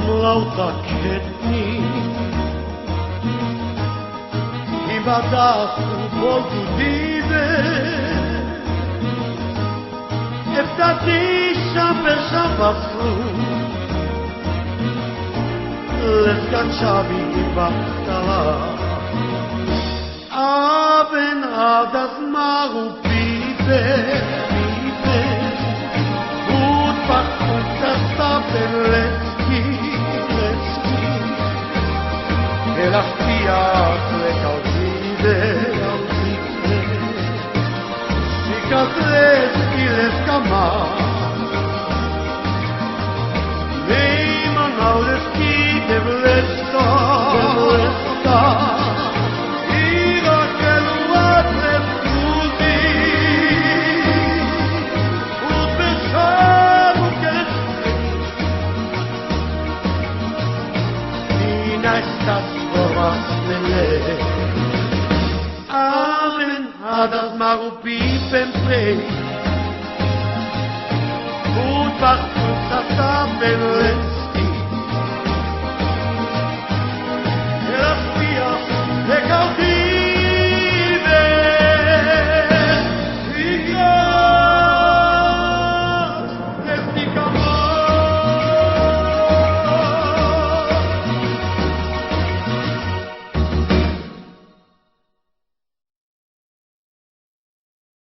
lauta ketni I badaf u boltu dive Eftati per Shabbasu Le scacciavi di battala Aben adas maru pipe Gut bachunta stapeletsky E la fiat le cauzide Si catreschi le scamà Neyman auleski devlesta Ira keluat lefuzi Ut besharu kelesni Nina estas voras mele Amen hadas maru pipen play Gut bachunta stapeletsky